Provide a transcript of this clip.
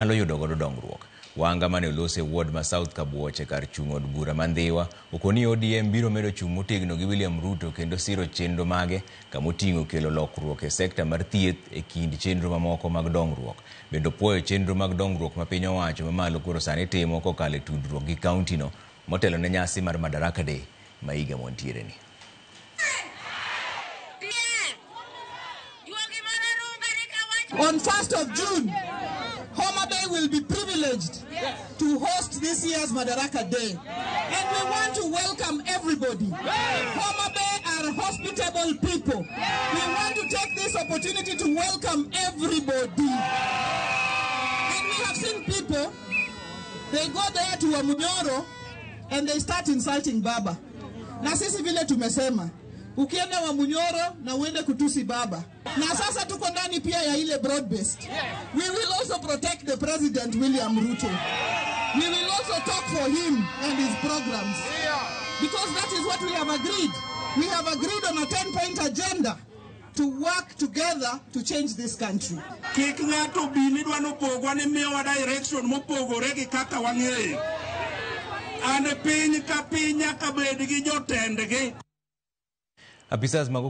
Alo yudo godo dongruok. Wanga mane olose ward ma South Kabuoche kar chung od bura Mandhiwa okoni ODM biro medo chung motegno gi William Ruto kendo siro chenro mage kamoting'o kelo lokruok e sekta mar thieth e kind chenro mamoko mag dongruok. Bendo puoyo chenro mag dongruok ma piny owacho mamalo koro sani timo kokalo e tudruok gi kaunti no motelo ne nyasi mar Madaraka Day ma higa montiere ni. On 1st of June, Homa Bay will be privileged to host this year's Madaraka Day. And we want to welcome everybody. Homa Bay are hospitable people. We want to take this opportunity to welcome everybody. And we have seen people, they go there to Wamunyoro and they start insulting Baba. Na sisi vile tumesema, ukienda Wamunyoro na uende kutusi Baba. Na sasa tuko ndani pia ya ile broad-based. We will also protect the President William Ruto. We will also talk for him and his programs. Because that is what we have agreed. We have agreed on a 10-point agenda to work together to change this country. Kik ng'ato bini dwano pogo ni miyowa direction mopogore gi kaka wang'eyo. Ane piny ka piny nyaka bed gi jotendgi. Apisas mag